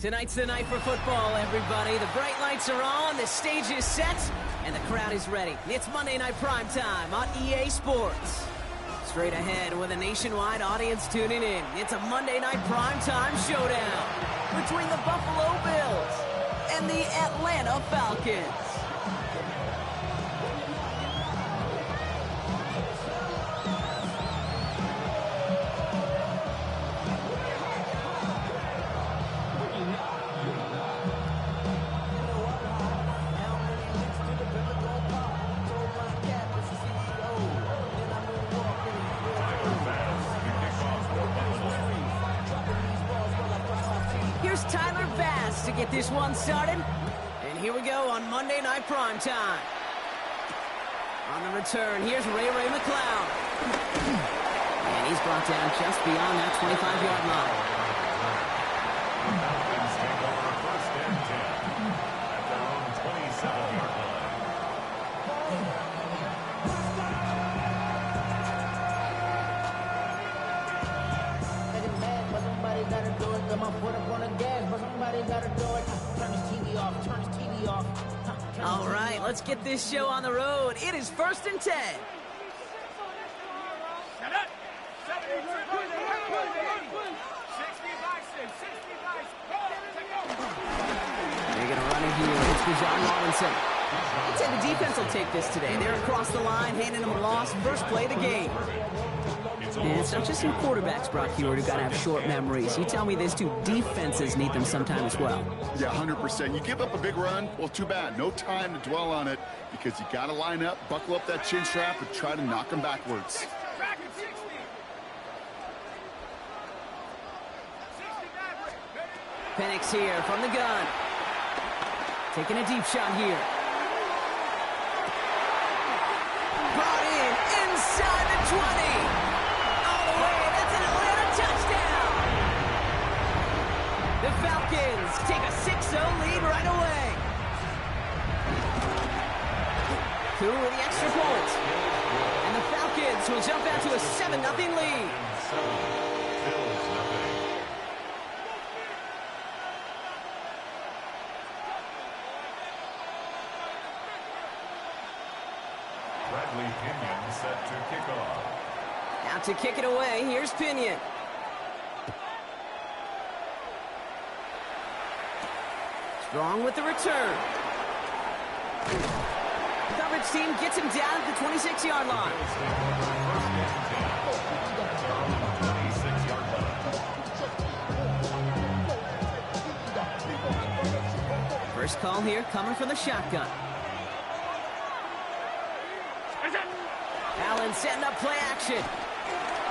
Tonight's the night for football, everybody. The bright lights are on, the stage is set, and the crowd is ready. It's Monday Night Primetime on EA Sports. Straight ahead with a nationwide audience tuning in. It's a Monday Night Primetime showdown between the Buffalo Bills and the Atlanta Falcons. To get this one started, and here we go on Monday Night Primetime. On the return, here's Ray McCloud. And he's brought down just beyond that 25-yard line. Falcons take over first and 10 at their own 27-yard line. Somebody gotta do it. Got my foot up on the gas, but somebody gotta do it. Turn his TV off. Turn his TV off. All right, let's get this show on the road. It is first and 10. They're going to run it here. It's for John Robinson. I'd say the defense will take this today. They're across the line, handing them a loss. First play of the game. And it's not just some quarterbacks, Brock Heward, who got to have short memories. You tell me these two defenses need them sometime as well. Yeah, 100%. You give up a big run, well, too bad. No time to dwell on it because you got to line up, buckle up that chin strap, and try to knock them backwards. Penix here from the gun. Taking a deep shot here. Brought in inside the 20. All the way. That's an Atlanta touchdown. The Falcons take a 6-0 lead right away. Through with the extra point. And the Falcons will jump out to a 7-0 lead. Set to kick off. Now to kick it away, here's Pinion. Strong with the return. Coverage team gets him down at the 26-yard line. First call here coming from the shotgun. Allen setting up play action.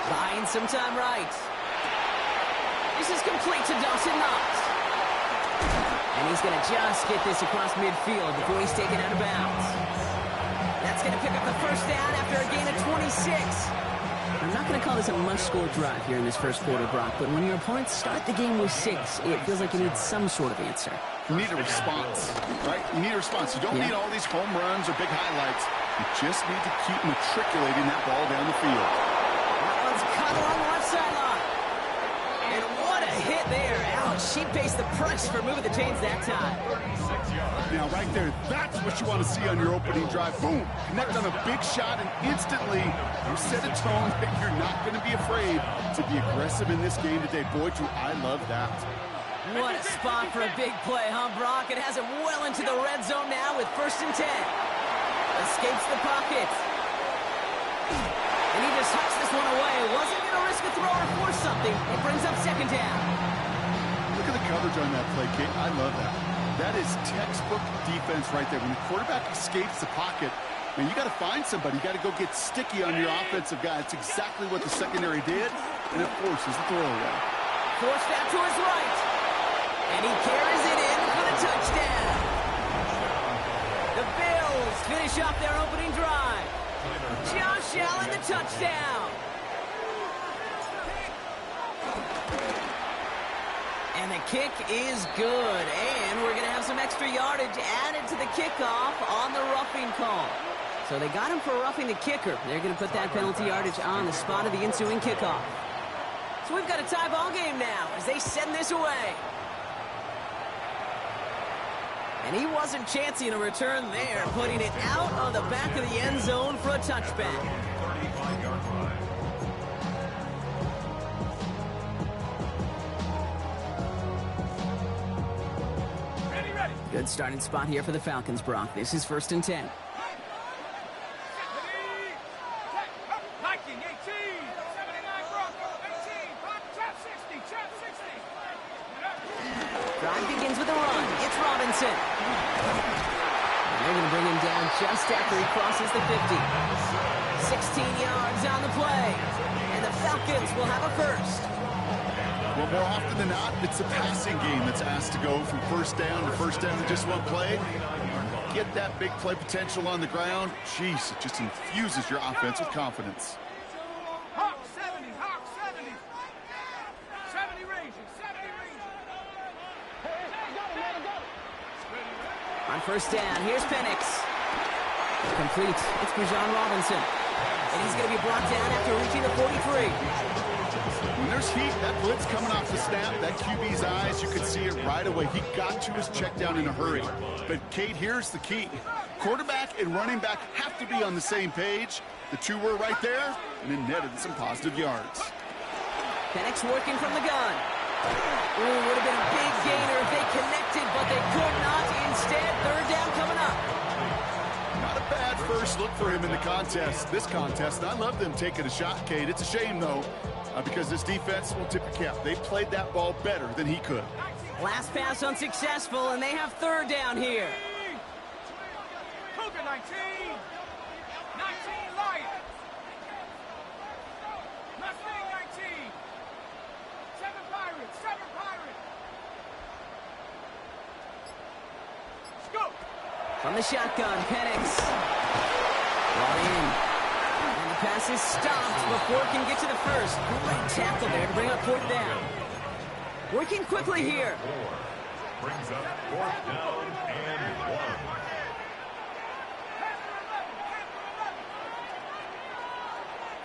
Buying some time right. This is complete to Dawson Knox. And he's going to just get this across midfield before he's taken out of bounds. That's going to pick up the first down after a gain of 26. I'm not going to call this a must-score drive here in this first quarter, Brock, but when your opponents start the game with 6, it feels like you need some sort of answer. You need a response, right? You need a response. You don't need all these home runs or big highlights. You just need to keep matriculating that ball down the field. That one's cut along the left sideline. And what a hit there. Ouch, she faced the price for moving the chains that time. Now, right there, that's what you want to see on your opening drive. Boom, connect on a big shot, and instantly you set a tone that you're not going to be afraid to be aggressive in this game today. Boy, do I love that. What a spot for a big play, huh, Brock? It has him well into the red zone now with first and 10. Escapes the pocket. And he just hucks this one away. Wasn't going to risk a throw or force something. It brings up second down. Look at the coverage on that play, Kate. I love that. That is textbook defense right there. When the quarterback escapes the pocket, man, you got to find somebody. You got to go get sticky on your offensive guy. That's exactly what the secondary did, and it forces the throwaway. Forced out to his right. And he carries it in for the touchdown. The Bills finish off their opening drive. Josh Allen, the touchdown. And the kick is good. And we're going to have some extra yardage added to the kickoff on the roughing call. So they got him for roughing the kicker. They're going to put that penalty yardage on the spot of the ensuing kickoff. So we've got a tie ball game now as they send this away. And he wasn't chancing a return there, putting it out on the back of the end zone for a touchback. 35-yard line. Good starting spot here for the Falcons, Brock. This is 1st and 10. Drive begins with a run. It's Robinson. And they're going to bring him down just after he crosses the 50. 16 yards on the play. And the Falcons will have a first. Well, more often than not, it's a passing game that's asked to go from first down to first down in just one play. Get that big play potential on the ground. Jeez, it just infuses your offense with confidence. Hawk 70, Hawk 70. 70 ranges, 70 ranges. On first down, here's Penix. Complete. It's Bijan Robinson. And he's going to be brought down after reaching the 43. When there's heat, that blitz coming off the snap, that QB's eyes, you could see it right away. He got to his check down in a hurry. But, Kate, here's the key. Quarterback and running back have to be on the same page. The two were right there, and it netted some positive yards. Penix working from the gun. Ooh, would have been a big gainer if they connected, but they could not. Instead, third down coming up. Not a bad first look for him in the contest. This contest, and I love them taking a shot, Kate. It's a shame, though, because this defense will tip your cap. They played that ball better than he could. Last pass unsuccessful, and they have third down here. Cougar 19. 19 Lion. Mustang 19. 7 Pirates, 7 Pirates. Scoop. From the shotgun, Penix. Brought in. And the pass is stopped before it can get to the first. Great tackle there to bring up fourth down. Working quickly here. Brings up 4th down and 1.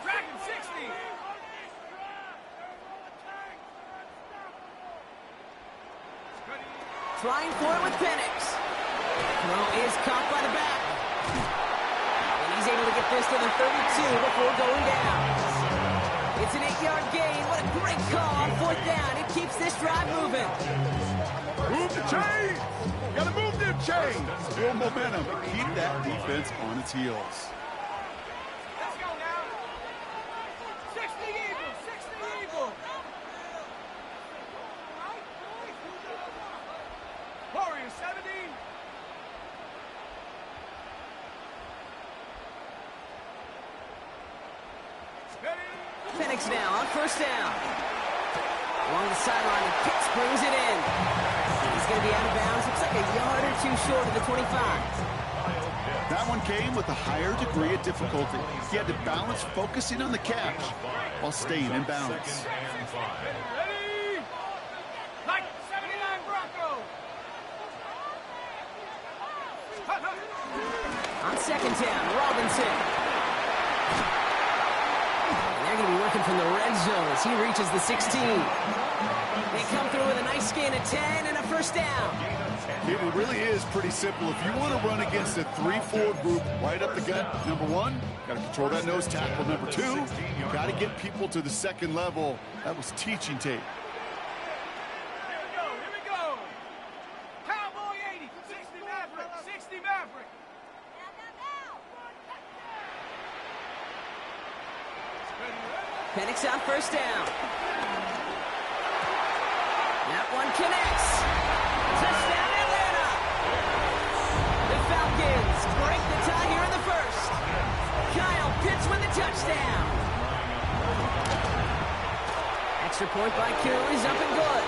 Dragon 60. Trying for it with Penix. Throw is caught by the back. And he's able to get this to the 32 before going down. It's an 8-yard gain. What a great call on fourth down. It keeps this drive moving. Move the chains! Gotta move them chains! Build momentum. Keep that defense on its heels. Let's go now. 60 Eagles, 60 Eagles. Warriors 70. Penix now on first down. Along the sideline, Pitts brings it in. He's going to be out of bounds. Looks like a yard or two short of the 25. That one came with a higher degree of difficulty. He had to balance focusing on the catch while staying in bounds. Ready? Like 79 Broncos. On second down, Robinson. And they're going to be working from the red zone as he reaches the 16. They come through with a nice gain of 10 and a first down. It really is pretty simple. If you want to run against a 3-4 group right up the gut, number one, got to control that nose tackle. Number two, you got to get people to the second level. That was teaching tape. Here we go. Cowboy 80, 60 Maverick, 60 Maverick. Penix on first down. That one connects. Touchdown, Atlanta. The Falcons break the tie here in the first. Kyle Pitts with the touchdown. Extra point by Q is up and good.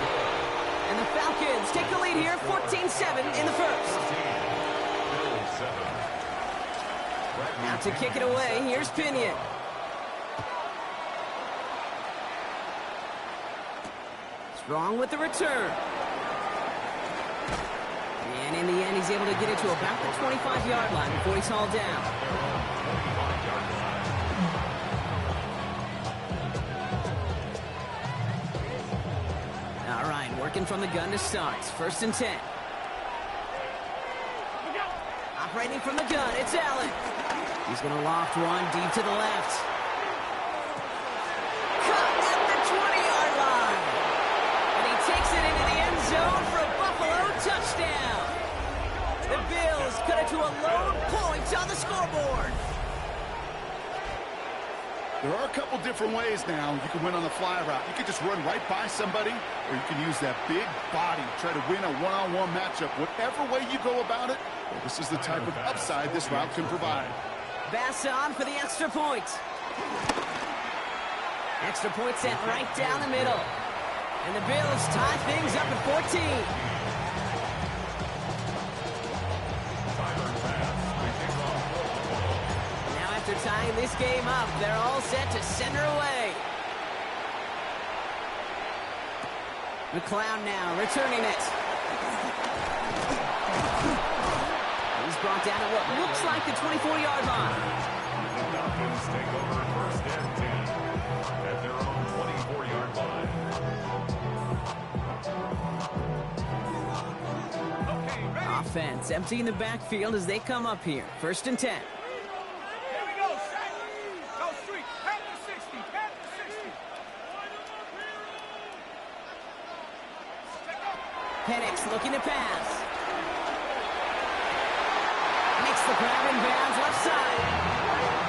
And the Falcons take the lead here, 14-7 in the first. Now to kick it away, here's Pinion. Strong with the return. And in the end, he's able to get it to about the 25-yard line before he's hauled down. All right, working from the gun to start. First and 10. Operating from the gun, it's Allen. He's going to loft one deep to the left. Cut at the 20-yard line. And he takes it into the end zone for a Buffalo touchdown. The Bills cut it to a lone point on the scoreboard. There are a couple different ways now you can win on the fly route. You can just run right by somebody, or you can use that big body, try to win a one-on-one matchup. Whatever way you go about it, well, this is the type of upside this route can provide. Bass on for the extra point. Extra point sent right down the middle. And the Bills tie things up at 14. After tying this game up, they're all set to send her away. McLeod now returning it. He's brought down at what looks like the 24-yard line. The Falcons take over first and 10 at their own 24-yard line. Okay, ready? Offense emptying the backfield as they come up here. First and 10. Penix looking to pass. Makes the grab in bounds left side.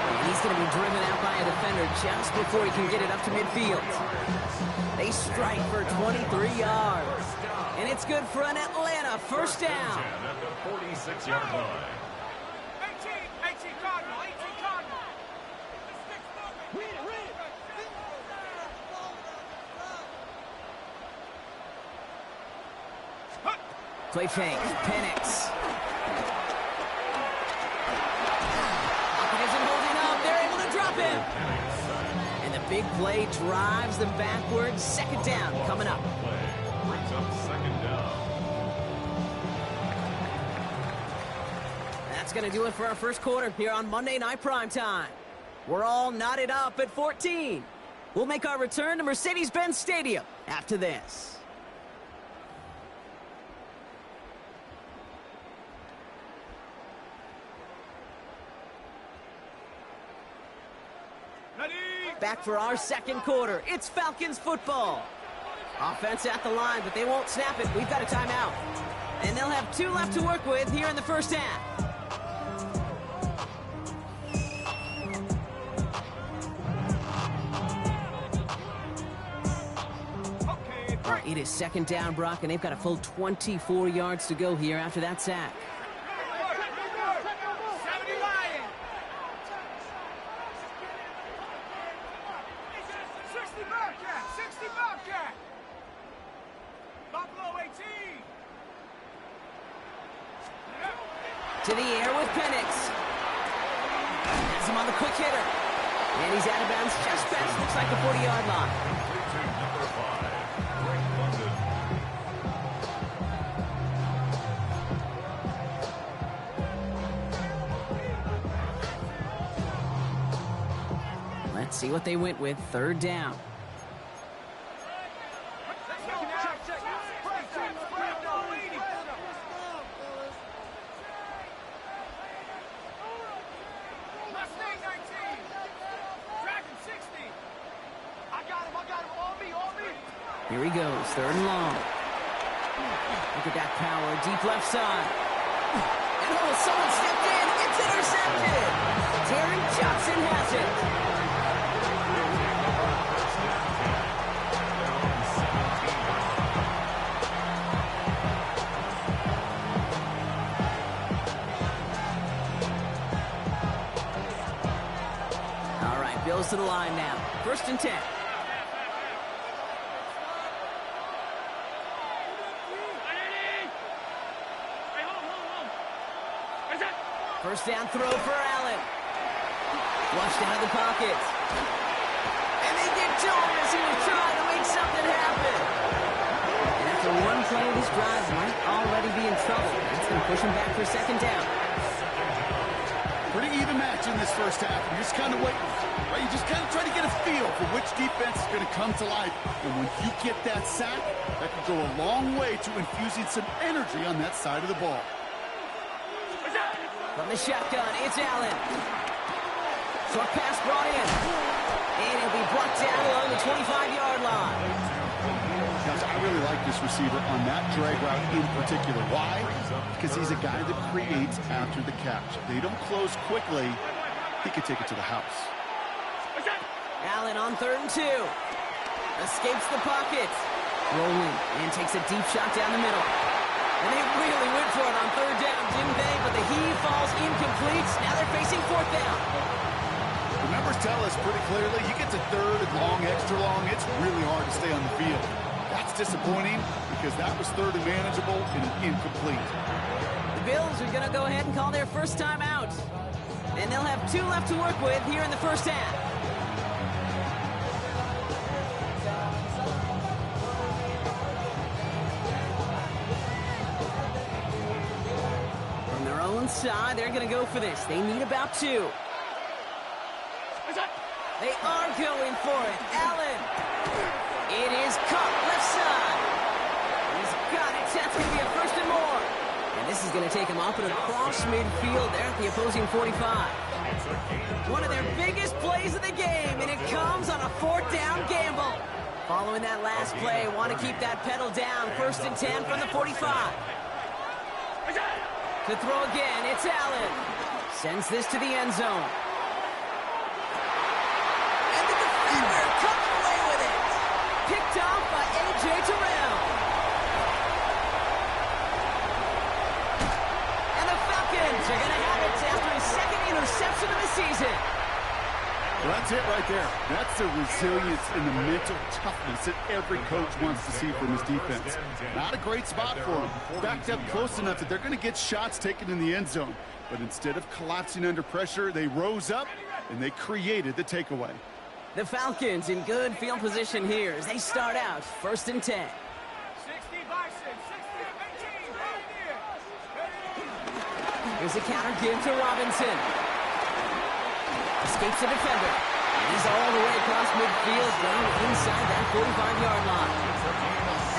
And he's going to be driven out by a defender just before he can get it up to midfield. They strike for 23 yards. And it's good for an Atlanta first down. At the 46-yard line. 18 Cardinal, 18 Cardinal. Play fake, Penix. Pocket isn't holding up. They're able to drop him. And the big play drives them backwards. Second down coming up. Brings up second down. That's going to do it for our first quarter here on Monday Night Primetime. We're all knotted up at 14. We'll make our return to Mercedes-Benz Stadium after this. Back for our second quarter. It's Falcons football. Offense at the line, but they won't snap it. We've got a timeout. And they'll have 2 left to work with here in the first half. It is second down, Brock, and they've got a full 24 yards to go here after that sack. 70 Lions. 60 Bobcat, 60 Bobcat. Buffalo 18. To the air with Penix. Has him on the quick hitter. And he's out of bounds just past, looks like the 40-yard line. Number 5, Greg London. Let's see what they went with. Third down. Here he goes, third and long. Look at that power, deep left side. And oh, someone stepped in. It's intercepted. Terry Johnson has it. All right, Bills to the line now. First and 10. First down throw for Allen. Flushed out of the pocket. And they get to him as he was trying to make something happen. And after one play, this drive might already be in trouble. It's going to push him back for second down. Pretty even match in this first half. You're just kind of waiting. Right? You just kind of try to get a feel for which defense is going to come to life. And when you get that sack, that can go a long way to infusing some energy on that side of the ball. From the shotgun, it's Allen. Short pass brought in. And it'll be brought down along the 25-yard line. Guys, I really like this receiver on that drag route in particular. Why? Because he's a guy that creates after the catch. If they don't close quickly, he could take it to the house. Allen on 3rd and 2. Escapes the pocket. Rolling and takes a deep shot down the middle. And they really went for it on 3rd down, didn't they? But the heave falls incomplete. Now they're facing 4th down. The numbers tell us pretty clearly, you get to 3rd and long, extra long, it's really hard to stay on the field. That's disappointing because that was 3rd and manageable and an incomplete. The Bills are going to go ahead and call their first time out. And they'll have 2 left to work with here in the first half. From their own side, they're going to go for this. They need about 2. They are going for it. Allen. It is caught left side. He's got it. That's going to be a 1st and more. And this is going to take him up and across midfield there at the opposing 45. One of their biggest plays of the game, and it comes on a 4th down gamble. Following that last play, want to keep that pedal down. 1st and 10 from the 45. To throw again, it's Allen. Sends this to the end zone. And the defender comes away with it. Picked off by A.J. Terrell. And the Falcons are going to have it after his 2nd interception of the season. Well, that's it right there. That's the resilience and the mental toughness that every coach wants to see from his defense. Not a great spot for him. Backed up close enough that they're going to get shots taken in the end zone. But instead of collapsing under pressure, they rose up and they created the takeaway. The Falcons in good field position here as they start out 1st and 10. 60 Bison, 60 18, right here. Here's a counter give to Robinson. Escapes the defender. And he's all the way across midfield down inside that 45-yard line.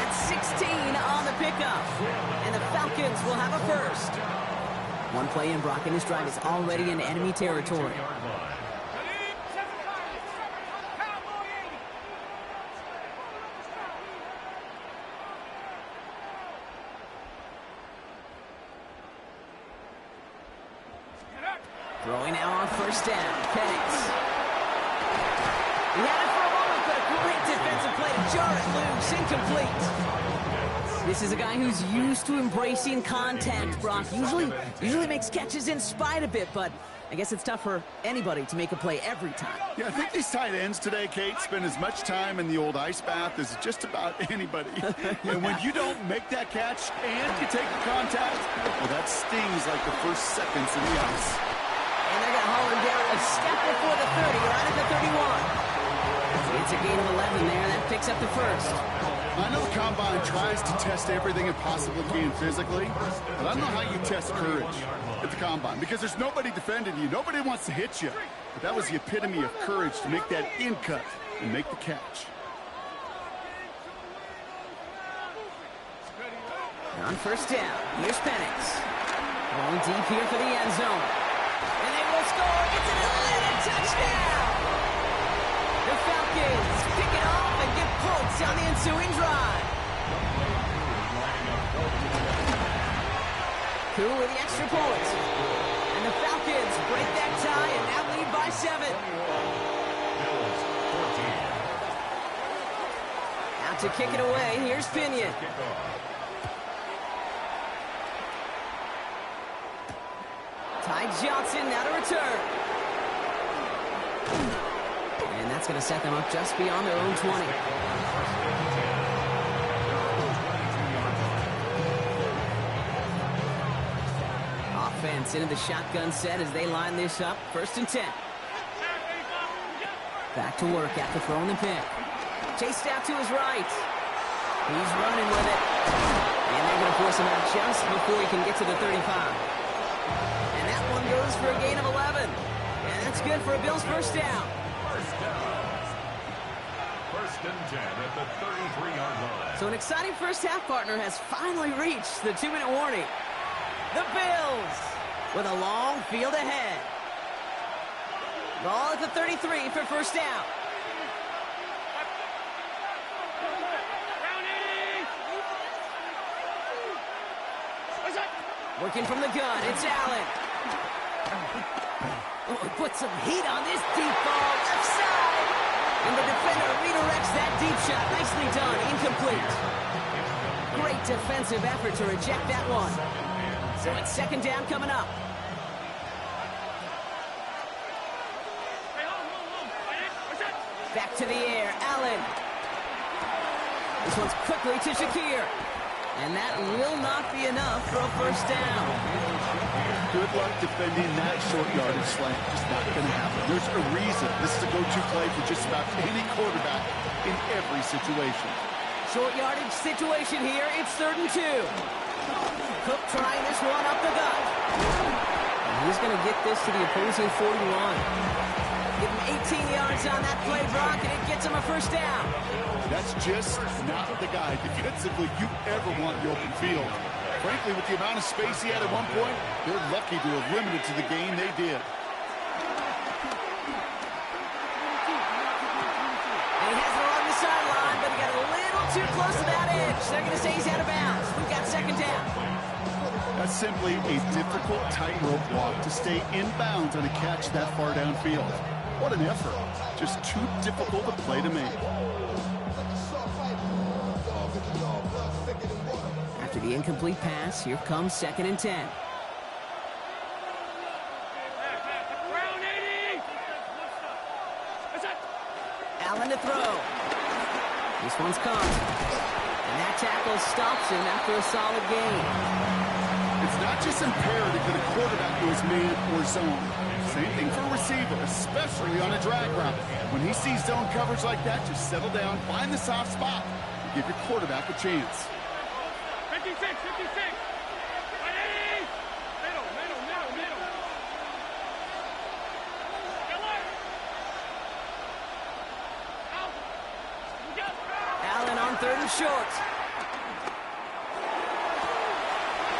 That's 16 on the pickup. And the Falcons will have a 1st. One play in, Brock, and this drive is already in enemy territory. Throwing now on 1st down. Penix. He had it for a moment, but a great defensive play to jar it loose. Incomplete. This is a guy who's used to embracing contact, Brock. Usually makes catches in spite of it, but I guess it's tough for anybody to make a play every time. Yeah, I think these tight ends today, Kate, spend as much time in the old ice bath as just about anybody. And when you don't make that catch and you take the contact, well, that stings like the first seconds in the ice. And they're going to haul him down a step before the 30, right at the 31. It's a gain of 11 there. That picks up the 1st. I know the Combine tries to test everything it possibly can physically, but I don't know how you test courage at the Combine because there's nobody defending you. Nobody wants to hit you. But that was the epitome of courage to make that in cut and make the catch. On 1st down, here's Penix. Going deep here for the end zone. And they will score. It's an Atlanta touchdown. The Falcons pick it off and get points on the ensuing drive. Cool with the extra point. And the Falcons break that tie and now lead by 7. Out to kick it away, here's Pinion. Ty Johnson now to return. And that's going to set them up just beyond their own 20. Offense into the shotgun set as they line this up. 1st and 10. Back to work after throwing the pick. Chased out to his right. He's running with it. And they're going to force him out just before he can get to the 35. And that one goes for a gain of 11. And that's good for a Bills 1st down. 1st and 10 at the 33-yard line. So an exciting first half, partner, has finally reached the 2-minute warning. The Bills with a long field ahead. Ball at the 33 for first down. Working from the gun, it's Allen. Oh, put some heat on this deep ball, left side. And the defender redirects that deep shot. Nicely done, incomplete. Great defensive effort to reject that one. So it's second down coming up. Back to the air, Allen. This one's quickly to Shakir. And that will not be enough for a first down. Good luck defending that short yardage slant. Just not going to happen. There's a reason this is a go-to play for just about any quarterback in every situation. Short yardage situation here. It's 3rd and 2. Cook trying this one up the gut. And he's going to get this to the opposing 41. Give him 18 yards on that play, Brock, and it gets him a first down. That's just not the guy defensively you ever want in the open field. Frankly, with the amount of space he had at one point, they're lucky to have limited to the game they did. And he has it along the sideline, but he got a little too close to that edge. They're going to say he's out of bounds. We've got second down. That's simply a difficult tightrope walk to stay in bounds on a catch that far downfield. What an effort. Just too difficult a play to make. After the incomplete pass, here comes 2nd and 10. Allen to throw. This one's caught. And that tackle stops him after a solid gain. It's not just imperative that a quarterback goes man or zone. Same thing for a receiver, especially on a drag route. When he sees zone coverage like that, just settle down, find the soft spot, and give your quarterback a chance. 56, 56. Ready? Middle. Allen on 3rd and short.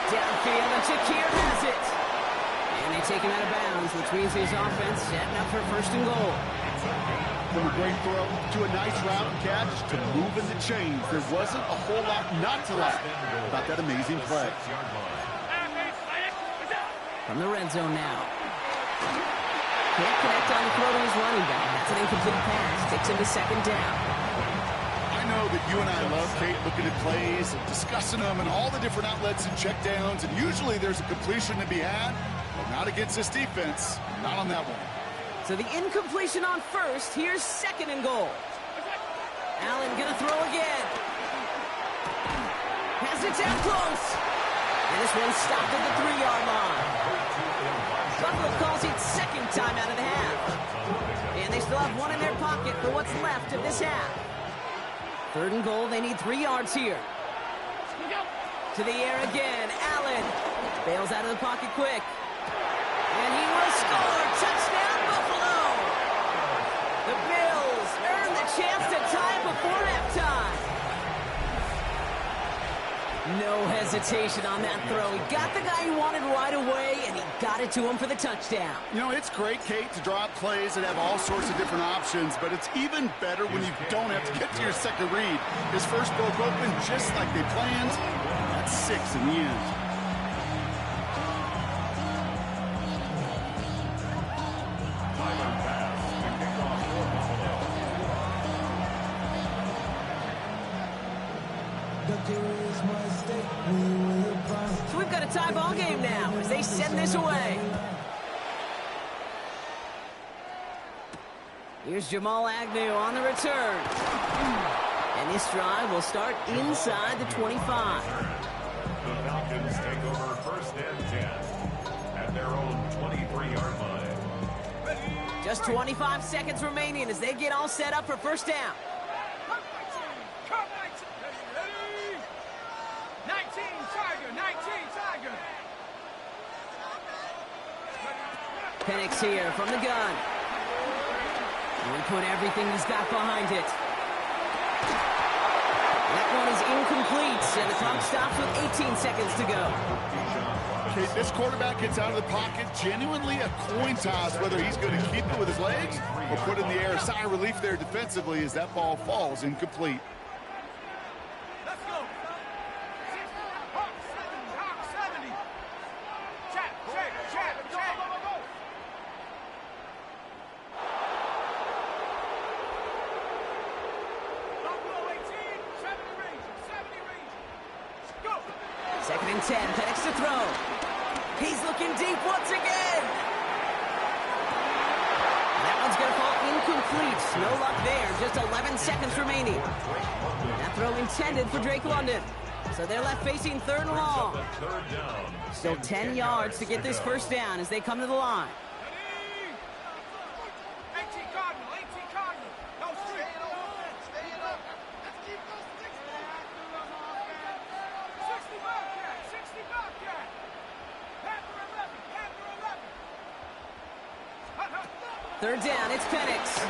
Downfield, and Shakir has it. And they take him out of bounds, which means his offense setting up for 1st and goal. From a great throw to a nice route and catch to moving the chains, there wasn't a whole lot not to like about that amazing play. From the red zone now. Can't connect on the throw to his running back. That's an incomplete pass. Takes him to 2nd down. I know that you and I love, Kate, looking at plays and discussing them and all the different outlets and checkdowns, and usually there's a completion to be had, but not against this defense. Not on that one. So the incompletion on 1st. Here's 2nd and goal. Allen gonna throw again. Has it down close. And this one stopped at the 3-yard line. Buffalo calls it 2nd time out of the half. And they still have one in their pocket for what's left of this half. 3rd and goal. They need 3 yards here. To the air again. Allen bails out of the pocket quick. And he will score. Touchdown, Buffalo. The Bills earn the chance to tie it before halftime. No hesitation on that throw. He got the guy he wanted right away, and he got it to him for the touchdown. You know, it's great, Kate, to draw up plays that have all sorts of different options, but it's even better when you don't have to get to your second read. His first broke open just like they planned. That's 6 in the end. So we've got a tie ball game now as they send this away. Here's Jamal Agnew on the return. And this drive will start inside the 25. The Falcons take over 1st and 10 at their own 23-yard line. Just 25 seconds remaining as they get all set up for first down. 19, Tiger. Penix here from the gun. And we put everything he's got behind it. That one is incomplete, and the clock stops with 18 seconds to go. Kate, this quarterback gets out of the pocket, genuinely a coin toss, whether he's going to keep it with his legs or put it in the air. Sigh of relief there defensively as that ball falls incomplete. Let's go. 70. Chat. Buffalo 18, 70 range. Go. 2nd and 10, Penix to throw. He's looking deep once again. That one's going to fall incomplete. No luck there. Just 11 seconds remaining. That throw intended for Drake London. So they're left facing 3rd and long. Still 10 yards to get this first down as they come to the line. 18 Cardinal. No street. Stay up. Let's keep those 60 Bobcat. Panther 11. 3rd down, it's Penix.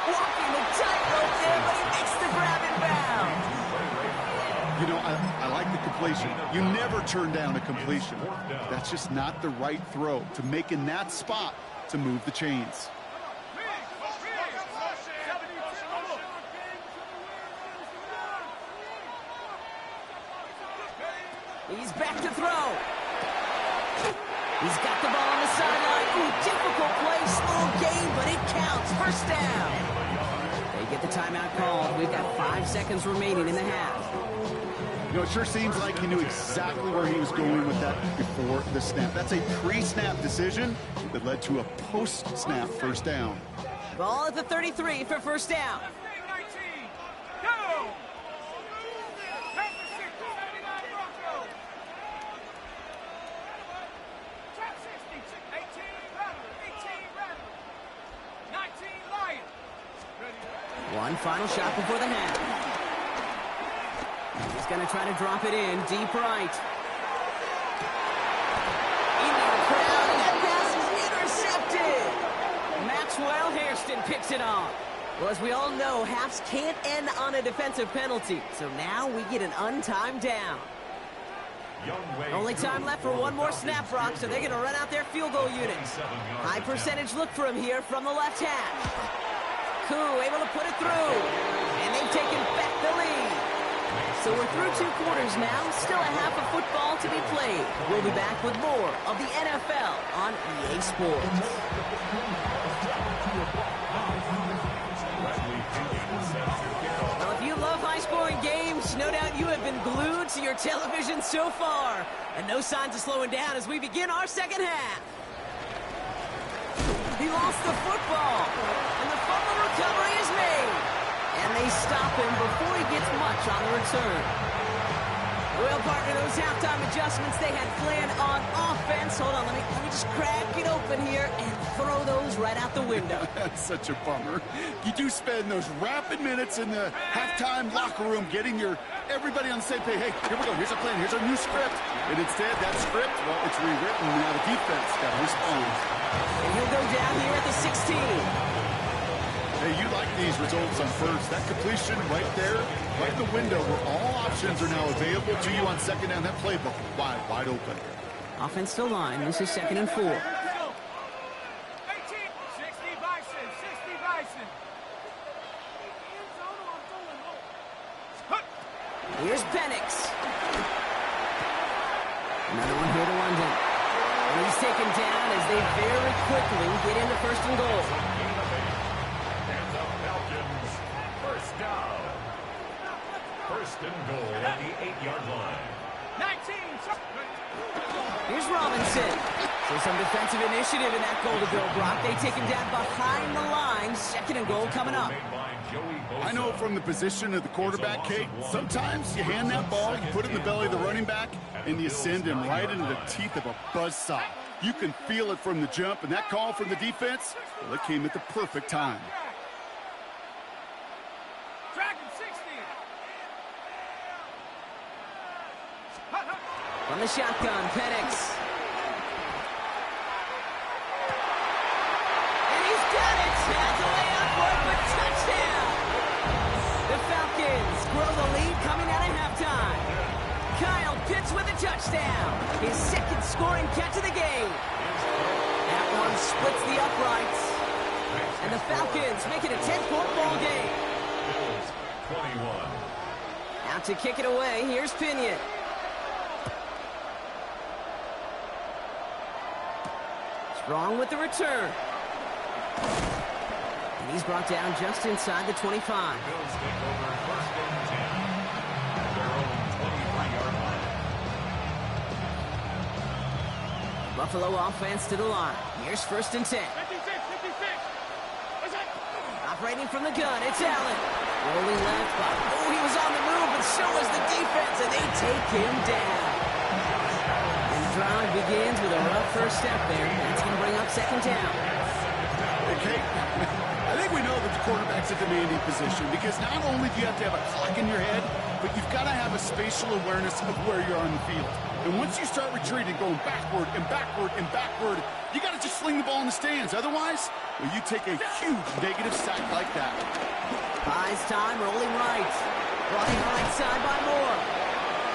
Walking the tightrope there, but he makes the grab and bound. You know, I like the completion. You never turn down a completion. That's just not the right throw to make in that spot to move the chains. He's back to throw. He's got the ball on the sideline. Ooh, difficult play, small gain, but it counts. First down. They get the timeout called. We've got 5 seconds remaining in the half. You know, it sure seems like he knew exactly where he was going with that before the snap. That's a pre-snap decision that led to a post-snap first down. Ball at the 33 for first down. 19. Go. Panther 6, 79 Broncos. Trap 60, 18 Rattler. 19 Lion. One final shot before the half. He's going to try to drop it in deep right. Into the crowd, and that pass is intercepted. Maxwell Hairston picks it off. Well, as we all know, halves can't end on a defensive penalty. So now we get an untimed down. Only time left for one more snap, Brock, so they're going to run out their field goal units. High percentage look for him here from the left hash. Koo able to put it through, and they've taken back the lead. So we're through 2 quarters now, still a half of football to be played. We'll be back with more of the NFL on EA Sports. Well, if you love high-scoring games, no doubt you have been glued to your television so far. And no signs of slowing down as we begin our second half. He lost the football, and the fumble recovery is made. And they stop him before he gets much on the return. Well, partner, those halftime adjustments they had planned on offense. Hold on, let me just crack it open here and throw those right out the window. That's such a bummer. You do spend those rapid minutes in the halftime locker room getting everybody on the same page. Hey, here we go. Here's our plan. Here's our new script. And instead, that script, well, it's rewritten. Now the defense got to respond. And he'll go down here at the 16. Hey, you like these results on first. That completion right there, right in the window where all options are now available to you on second down. That playbook wide open. Offense to line. This is 2nd and 4. 18, 60 Bison. Here's Penix. Another one here to London. And he's taken down as they very quickly get into 1st and goal. And the Falcons, first down. 1st and goal at the 8-yard line. 19. Here's Robinson. So some defensive initiative in that goal to go, Brock. They take him down behind the line. 2nd and goal coming up. I know from the position of the quarterback, Kate, sometimes you hand that ball, you put it in the belly of the running back, and you send him right into the teeth of a buzzsaw. You can feel it from the jump, and that call from the defense, well, it came at the perfect time. Dragon 60. From the shotgun, Penix. And he's got it. Has a layup for a touchdown. The Falcons grow the lead coming out of halftime. Kyle Pitts with a touchdown. His second scoring catch of the game. That one splits the uprights. And the Falcons make it a 10-point ball game. Bills 21. Out to kick it away, here's Pinion. Strong with the return. And he's brought down just inside the 25. Bills take over first and 10 at their own 23-yard line. Buffalo offense to the line. Here's first and 10. 56, 56. What's that? Operating from the gun, it's Allen. Rolling left, but he was on the move, but so was the defense, and they take him down. And the drive begins with a rough first step there. That's going to bring up second down. Okay, I think we know that the quarterback's a demanding position because not only do you have to have a clock in your head, but you've got to have a spatial awareness of where you're on the field. And once you start retreating, going backward and backward and backward, you got to just sling the ball in the stands. Otherwise, well, you take a huge negative sack like that. Buys time, rolling right. Brought in right side by Moore.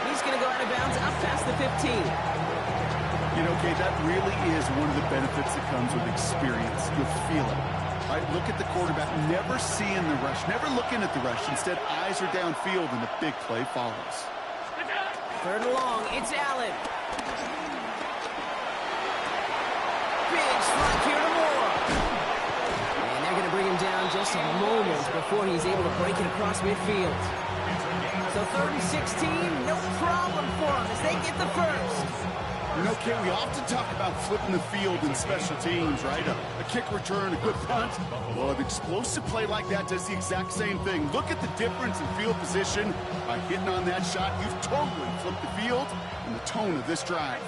He's going to go out of bounds up past the 15. You know, Kate, that really is one of the benefits that comes with experience. You'll feel it. All right, look at the quarterback, never seeing the rush, never looking at the rush. Instead, eyes are downfield, and the big play follows. Third and long, it's Allen. Big strike here to Moore. And they're going to bring him down just a moment before he's able to break it across midfield. So third and 16, no problem for him as they get the first. You know, Kate, we often talk about flipping the field in special teams, right? A kick return, a good punt. Well, an explosive play like that does the exact same thing. Look at the difference in field position. By hitting on that shot, you've totally flipped the field and the tone of this drive.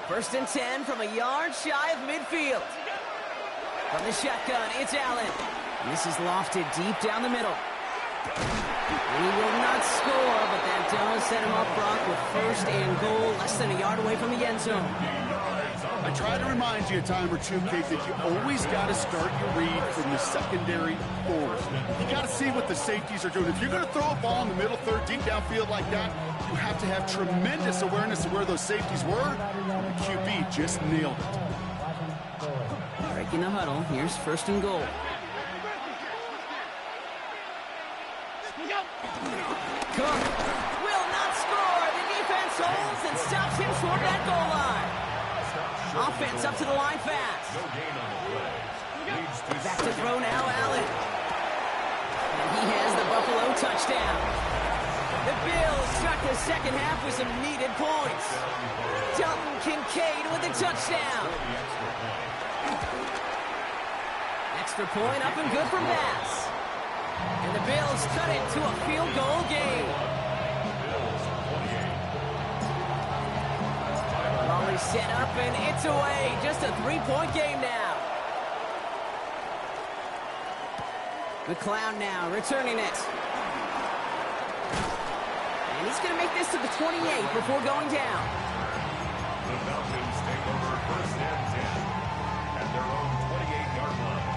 First and 10 from a yard shy of midfield. From the shotgun, it's Allen. This is lofted deep down the middle. And he will not score, but that does set him up, Brock, with first and goal, less than a yard away from the end zone. I try to remind you a time or two, Kate, that you always got to start your read from the secondary forward. You got to see what the safeties are doing. If you're going to throw a ball in the middle third, deep downfield like that, you have to have tremendous awareness of where those safeties were. The QB just nailed it. Breaking the huddle, here's first and goal. Cook will not score. The defense holds and stops him short of that goal line. Offense up to the line fast. No gain on the play. Leads to Back to throw now, Allen. And he has the Buffalo touchdown. The Bills start the second half with some needed points. Dalton Kincaid with the touchdown. Extra point up and good from Bass. And the Bills cut it to a field goal game. Raleigh set up and it's away. Just a 3-point game now. McLeod now returning it. And he's going to make this to the 28 before going down. The Falcons take over first and 10 at their own 28-yard line.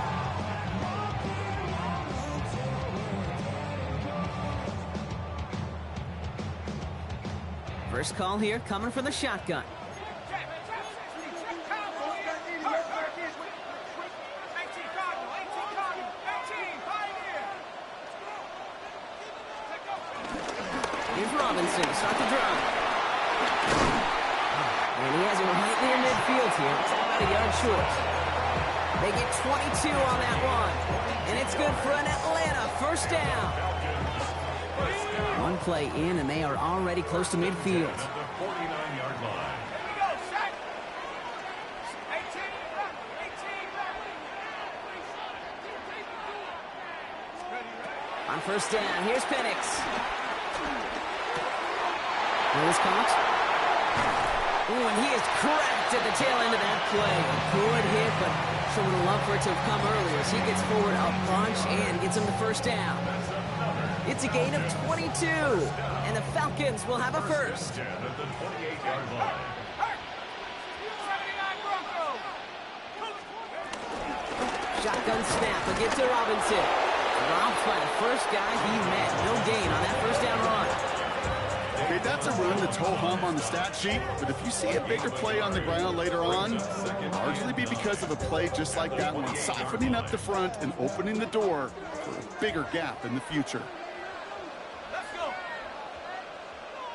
First call here coming from the shotgun. Here's Robinson to start the drive. And he has it right near midfield here. It's about a yard short. They get 22 on that one. And it's good for an Atlanta first down. One play in, and they are already close to midfield. At the 49-yard line. On first down, here's Penix. Here's caught. Ooh, and he is cracked at the tail end of that play. Good hit, but sure would have loved for it to have come earlier. So he gets forward a bunch and gets him the first down. It's a gain of 22, and the Falcons will have a first. At the 28-yard line. Shotgun snap, a get to Robinson. Dropped by the first guy he met. No gain on that first down run. Okay, that That's a run that's ho-hum on the stat sheet, but if you see a bigger play on the ground later on, it'll largely be because of a play just like that one, softening up the front and opening the door for a bigger gap in the future. Let's go.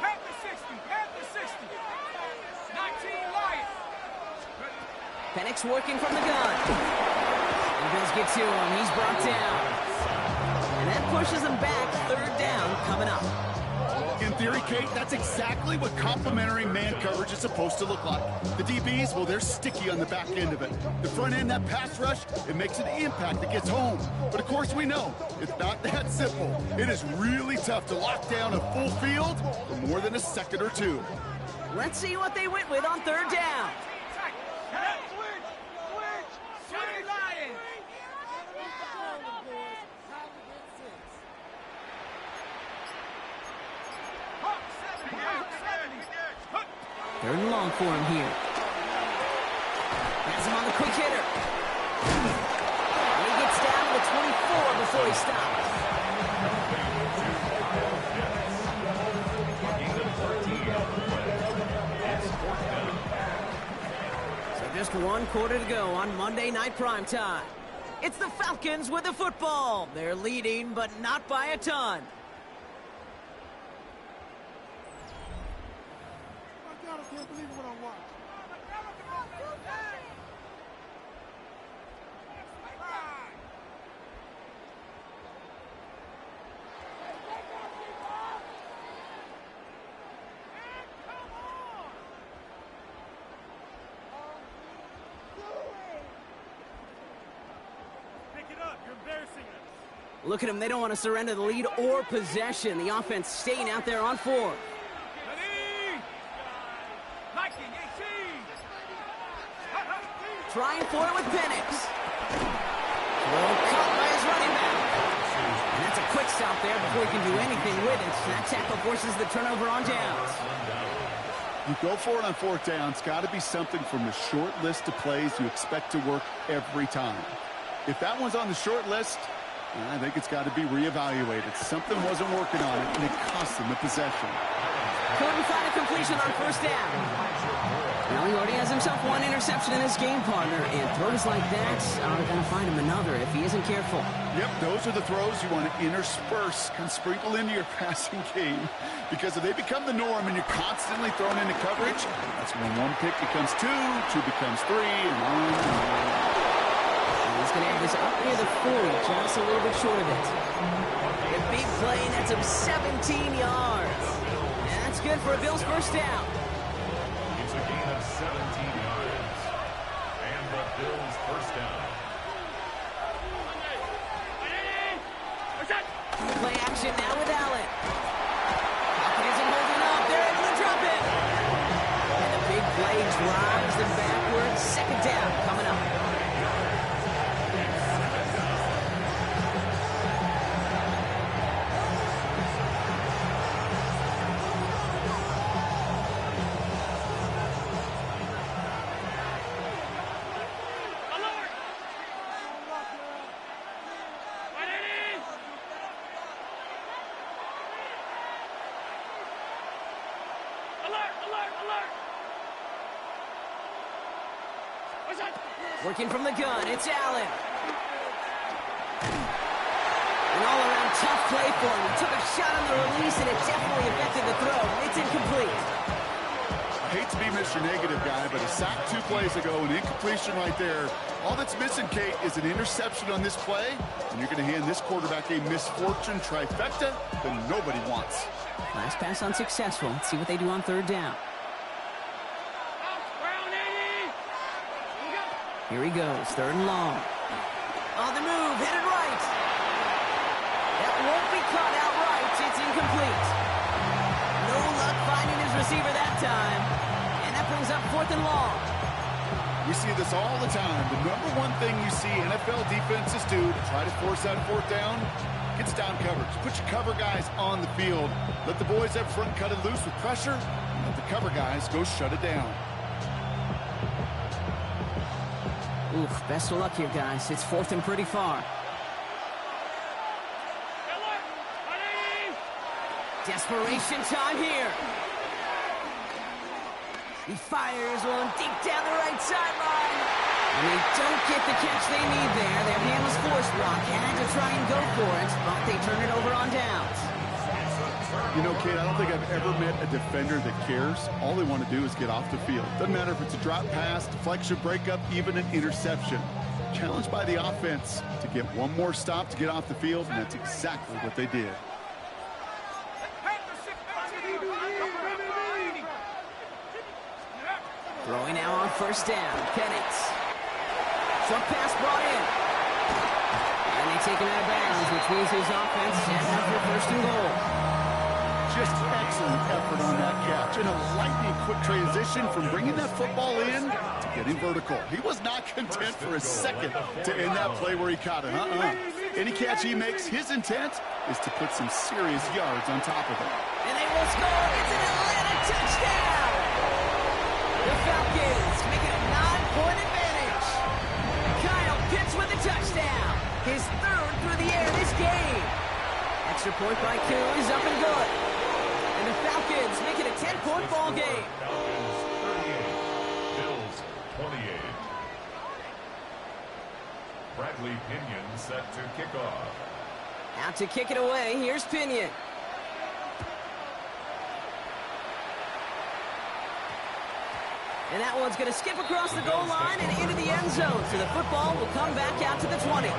Half the 60. Half the 60. 19 Lions. Penix working from the gun. And Bills get to him. He's brought down. And that pushes them back. Third down coming up. In theory, Kate, that's exactly what complementary man coverage is supposed to look like. The DBs, well, they're sticky on the back end of it. The front end, that pass rush, it makes an impact that gets home. But of course we know, it's not that simple. It is really tough to lock down a full field for more than a second or two. Let's see what they went with on third down. Third and long for him here. Has him on the quick hitter. And he gets down to the 24 before he stops. So just 1 quarter to go on Monday Night Primetime. It's the Falcons with the football. They're leading, but not by a ton. I can't believe what I watched. Pick it up. You're embarrassing us. Look at them. They don't want to surrender the lead or possession. The offense staying out there on 4. Trying for it with Penix. Well, caught by his running back. And that's a quick stop there before he can do anything with it. That tackle forces the turnover on downs. You go for it on 4th down. It's got to be something from the short list of plays you expect to work every time. If that one's on the short list, I think it's got to be reevaluated. Something wasn't working on it, and it cost them the possession. Couldn't find a completion on 1st down. Well, he already has himself 1 interception in his game, partner, and throws like that are going to find him another if he isn't careful. Yep, those are the throws you want to intersperse, kind of sprinkle into your passing game, because if they become the norm and you're constantly thrown into coverage, that's when 1 pick becomes 2, 2 becomes 3, and on. He's going to have this up near the 40, just a little bit short of it. A big play, and that's him 17 yards. And that's good for a Bills 1st down. It's a gain of 17 yards. And the Bills 1st down. Play action now with Allen. Pocket isn't holding up. They're able to drop it. And the big play drives them backwards. 2nd down coming up. Working from the gun, it's Allen. An all-around tough play for him. He took a shot on the release, and it definitely affected the throw. It's incomplete. I hate to be Mr. Negative guy, but a sack 2 plays ago, an incompletion right there. All that's missing, Kate, is an interception on this play, and you're going to hand this quarterback a misfortune trifecta that nobody wants. Last pass unsuccessful. Let's see what they do on 3rd down. Here he goes, 3rd and long. On the move, headed right. That won't be caught outright. It's incomplete. No luck finding his receiver that time. And that brings up 4th and long. We see this all the time. The #1 thing you see NFL defenses do to try to force that 4th down, gets down coverage. Put your cover guys on the field. Let the boys up front cut it loose with pressure. Let the cover guys go shut it down. Oof, best of luck here, guys. It's 4th and pretty far. Desperation time here. He fires one deep down the right sideline. And they don't get the catch they need there. Their hand was forced. Brock had to try and go for it, but they turn it over on downs. You know, Kate, I don't think I've ever met a defender that cares. All they want to do is get off the field. Doesn't matter if it's a drop pass, deflection, breakup, even an interception. Challenged by the offense to get one more stop to get off the field, and that's exactly what they did. Throwing now on first down. Penix. Short pass brought in. And they take him out of bounds, which means his offense set up for first and goal. Just excellent effort on that catch. And a lightning quick transition from bringing that football in to getting vertical. He was not content for a second to end that play where he caught it. Any catch he makes, his intent is to put some serious yards on top of it. And they will score. It's an Atlanta touchdown. The Falcons make it a 9-point advantage. Kyle Pitts with a touchdown. His third through the air this game. Extra point by Koo is up and good. And the Falcons make it a 10-point ball game. Falcons 38, Bills 28. Bradley Pinion set to kick off. Out to kick it away, here's Pinion. And that one's going to skip across the goal line and into the end zone. So the football will come back out to the 20.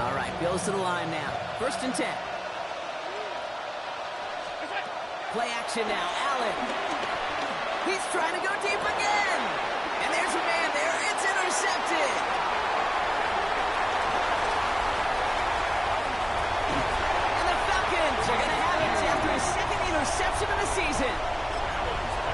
All right, Bills to the line now. First and 10. Play action now. Allen. He's trying to go deep again. And there's a man there. It's intercepted. They're going to have it after his second interception of the season.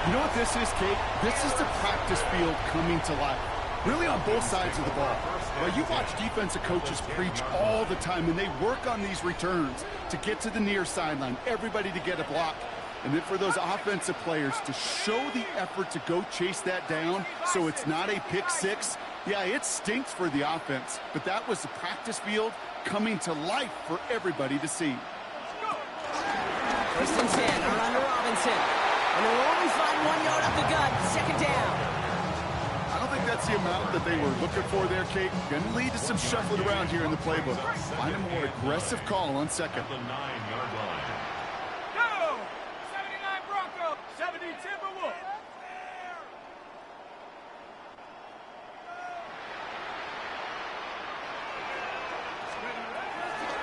You know what this is, Kate? This is the practice field coming to life. Really on both sides of the ball. Well, you watch defensive coaches preach all the time, and they work on these returns to get to the near sideline, everybody to get a block. And then for those offensive players to show the effort to go chase that down so it's not a pick six, yeah, it stinks for the offense. But that was the practice field coming to life for everybody to see. First and 10, around to Robinson. And they'll only find 1 yard up the gut, second down. I don't think that's the amount that they were looking for there, Kate. Going to lead to some shuffling around here in the playbook. Find a more aggressive call on second. The 9-yard line. Go! 79 Broncos, 70 Timberwolves.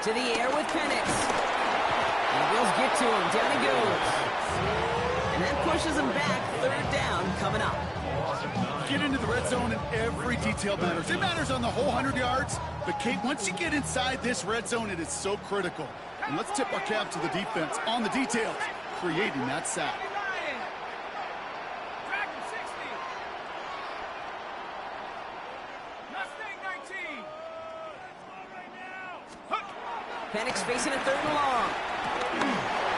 To the air with Penix. And the Bills get to him. Down he goes. And that pushes him back. Third down coming up. Get into the red zone and every detail matters. It matters on the whole 100 yards. But, Kate, once you get inside this red zone, it is so critical. And let's tip our cap to the defense on the details, creating that sack. Dragon 60. Mustang 19. Penix facing a third and long.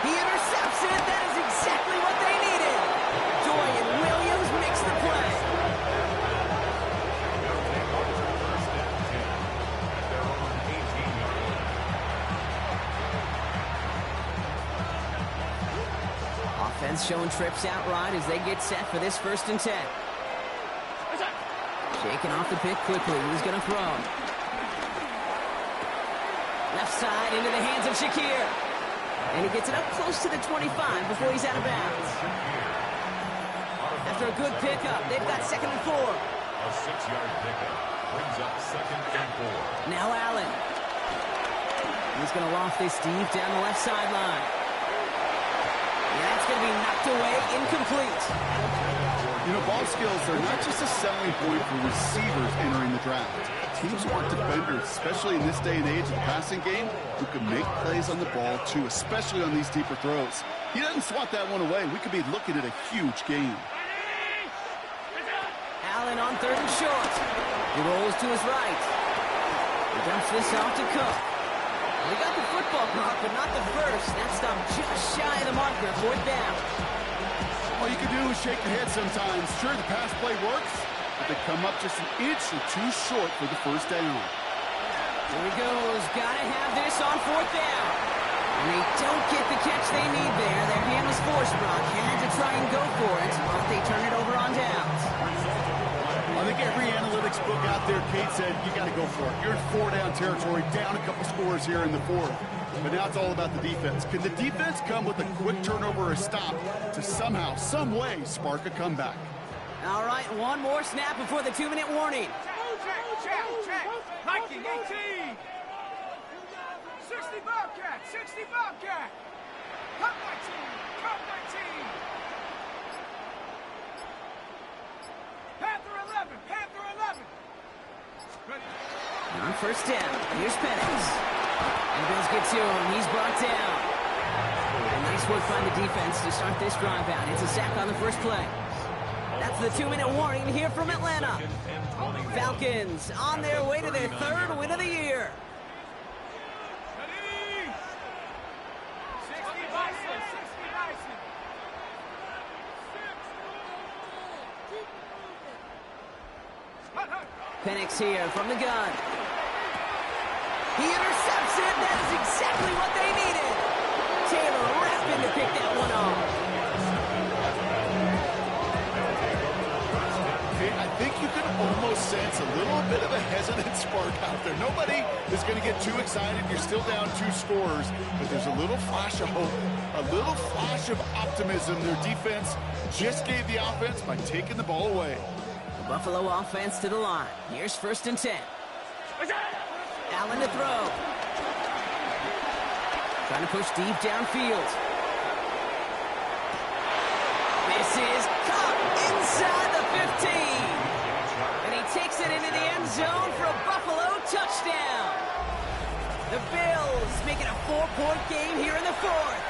He intercepts it. That is exactly what they needed. Dorian Williams makes the play. They'll take over first and 10 at their own 18-yard line. Offense showing trips out right as they get set for this first and 10. Shaking off the pick quickly. Who's going to throw? Left side into the hands of Shakir. And he gets it up close to the 25 before he's out of bounds. After a good pickup, they've got second and 4. A 6-yard pickup brings up second and 4. Now Allen. He's going to loft this deep down the left sideline. And that's going to be knocked away, incomplete. You know, ball skills are not just a selling point for receivers entering the draft. Teams want defenders, especially in this day and age of the passing game, who can make plays on the ball, too, especially on these deeper throws. He doesn't swat that one away. We could be looking at a huge game. Allen on third and short. He rolls to his right. He dumps this off to Cook. They got the football mark, but not the first. That stopped just shy of the marker. Fourth down. All you can do is shake your head sometimes. Sure, the pass play works, but they come up just an inch or two short for the first down. Here he goes. Gotta have this on fourth down. And they don't get the catch they need there. Their hand was forced, Brock. Had to try and go for it, but they turn it over on downs. I think every analytics book out there, Kate, said you got to go for it. You're in four-down territory, down a couple scores here in the fourth. But now it's all about the defense. Can the defense come with a quick turnover or a stop to somehow, some way, spark a comeback? All right, one more snap before the 2-minute warning. Check. Hiking 18. 60 Bobcat. 60 Bobcat. Cut 19. Panther 11. Panther 11. Ready. On first down, here's Penix. And Bills get to him. He's brought down. And nice work by the defense to start this drive out. It's a sack on the first play. That's the 2-minute warning here from Atlanta. Falcons on their way to their third win of the year. Ready. 60 Bison. 60 Bison. Penix here from the gun. He intercepts it. That is exactly what they needed. Taylor rapping to pick that one off. I think you can almost sense a little bit of a hesitant spark out there. Nobody is going to get too excited. You're still down 2 scores, but there's a little flash of hope, a little flash of optimism. Their defense just gave the offense by taking the ball away. The Buffalo offense to the line. Here's first and 10. Allen to throw. Trying to push deep downfield. This is caught inside the 15. And he takes it into the end zone for a Buffalo touchdown. The Bills make it a 4-point game here in the fourth.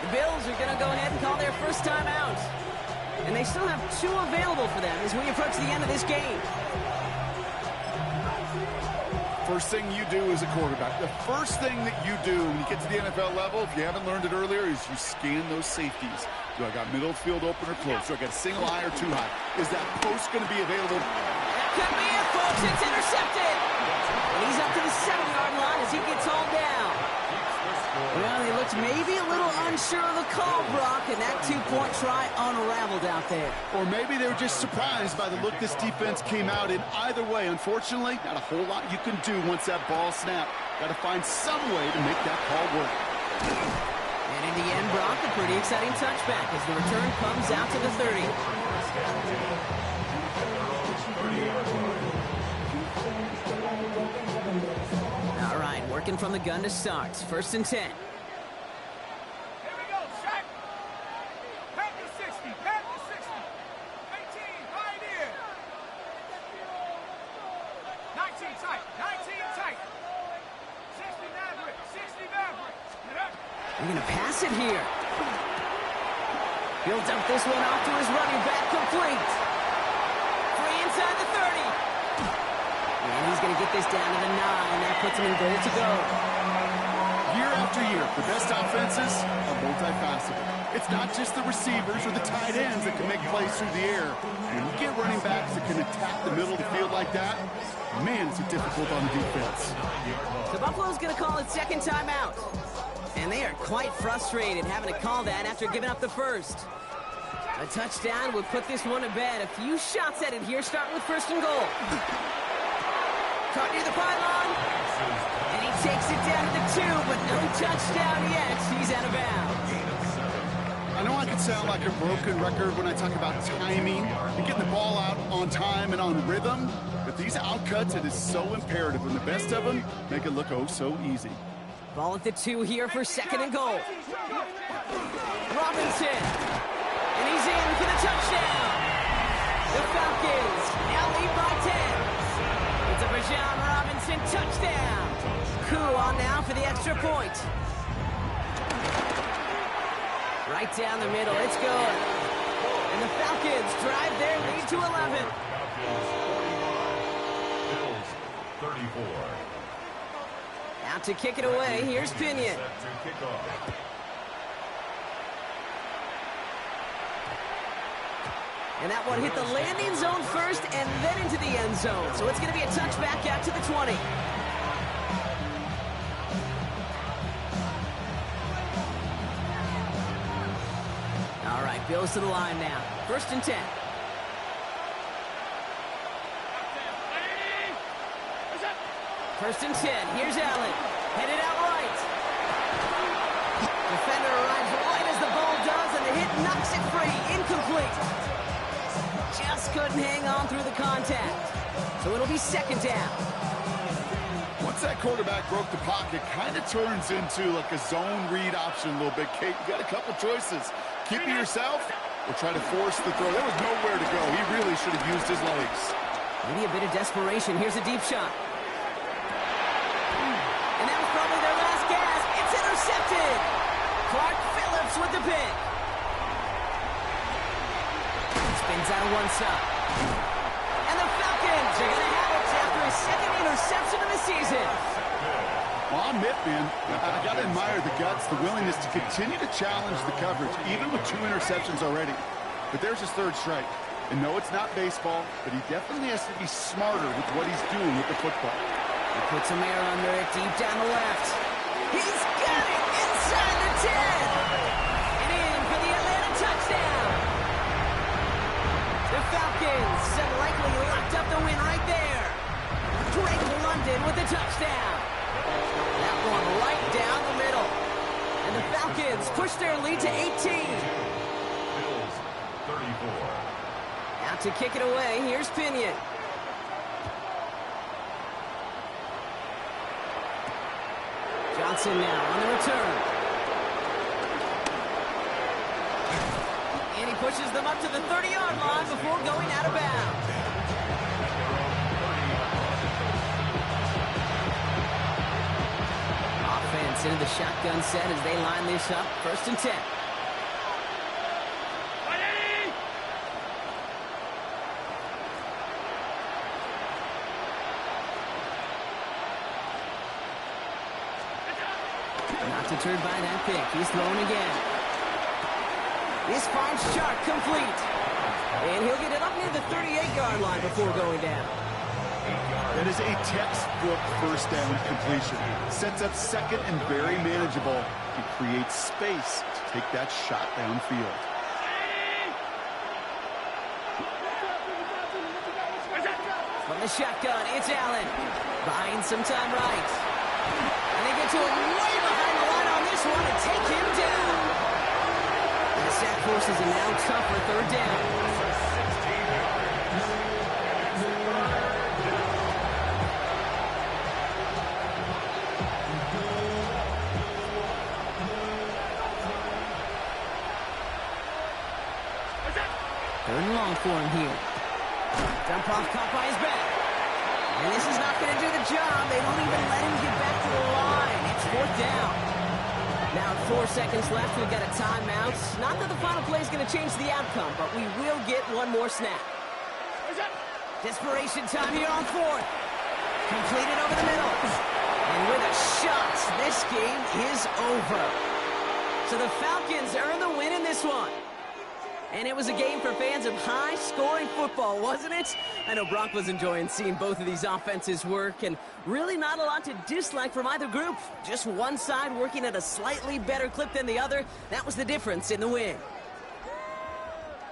The Bills are going to go ahead and call their first time out. And they still have 2 available for them as we approach the end of this game. First thing you do as a quarterback, the first thing that you do when you get to the NFL level, if you haven't learned it earlier, is you scan those safeties. Do I got middle field open or close? Do I got single high or too high? Is that post going to be available? That could be it, folks. It's intercepted. And he's up to the 7-yard line as he gets hauled down. Well, he looked maybe a little unsure of the call, Brock, and that 2-point try unraveled out there. Or maybe they were just surprised by the look this defense came out in. Either way, unfortunately, not a whole lot you can do once that ball snapped. Got to find some way to make that call work. And in the end, Brock, a pretty exciting touchback as the return comes out to the 30. All right, working from the gun to start. First and 10. Here we go, Shaq. Panther 60. Panther 60. 18, Pioneer. 19 tight. 19 tight. 60 Maverick. 60 Maverick. They're going to pass it here. He'll dump this one off to his running back, complete. Free inside the 30. And he's going to get this down to the 9. That puts him in goal to go. Year after year, the best offenses are multifaceted. It's not just the receivers or the tight ends that can make plays through the air. When you get running backs that can attack the middle of the field like that, man, it's difficult on defense. The Buffalo's going to call it second timeout. And they are quite frustrated having to call that after giving up the first. A touchdown would put this one to bed. A few shots at it here, starting with first and goal. Caught near the pylon. And he takes it down to the 2, but no touchdown yet. He's out of bounds. I know I can sound like a broken record when I talk about timing and getting the ball out on time and on rhythm, but these outcuts, it is so imperative, and the best of them make it look oh so easy. Ball at the 2 here for second and goal. Robinson. And he's in for the touchdown. The Falcons now lead by 10. It's a Bijan Robinson touchdown. Coup on now for the extra point. Right down the middle, it's good. And the Falcons drive their lead to 11. Bills 34. Out to kick it away, here's Pinion. Set to kick off. And that one hit the landing zone first and then into the end zone. So it's going to be a touchback out to the 20. All right, Bills to the line now. 1st and 10. First and 10. Here's Allen. Headed out right. Defender arrives right as the ball does, and the hit knocks it free. Incomplete. Just couldn't hang on through the contact. So it'll be 2nd down. Once that quarterback broke the pocket, kind of turns into like a zone read option a little bit. Kate, you got a couple choices. Keep it yourself or try to force the throw. There was nowhere to go. He really should have used his legs. Maybe a bit of desperation. Here's a deep shot. And that was probably their last gasp. It's intercepted. Clark Phillips with the pick. Spins out of one side. And the Falcons are going to have it after his 2nd interception of the season. Well, I'll admit, man, I got to admire the guts, the willingness to continue to challenge the coverage, even with 2 interceptions already. But there's his 3rd strike. And no, it's not baseball, but he definitely has to be smarter with what he's doing with the football. He puts some air under it, deep down the left. He's got it inside the 10. And in for the Atlanta touchdown. The Falcons have likely locked up the win right there. Drake London with the touchdown. That one right down the middle. And the Falcons push their lead to 18. Bills 34. Out to kick it away, here's Pinion. Johnson now on the return. And he pushes them up to the 30-yard line before going out of bounds. Offense into the shotgun set as they line this up. 1st and 10. Not deterred by that pick. He's thrown again. This finds Shark complete. And he'll get it up near the 38-yard line before going down. That is a textbook 1st down completion. Sets up 2nd and very manageable. He creates space to take that shot downfield. From the shotgun, it's Allen. Buying some time right. And they get to him way behind the line on this one and take him down. The sack forces a now tougher 3rd down. Third and long for him here. Dump off caught by his back. And this is not going to do the job. They don't even let him get back to the line. It's 4th down. Now 4 seconds left. We've got a timeout. Not that the final play is going to change the outcome, but we will get one more snap. Desperation time here on 4th. Completed over the middle. And with a shot, this game is over. So the Falcons earn the win in this one. And it was a game for fans of high-scoring football, wasn't it? I know Brock was enjoying seeing both of these offenses work, and really not a lot to dislike from either group. Just one side working at a slightly better clip than the other. That was the difference in the win.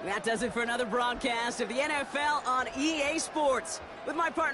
That does it for another broadcast of the NFL on EA Sports. With my partner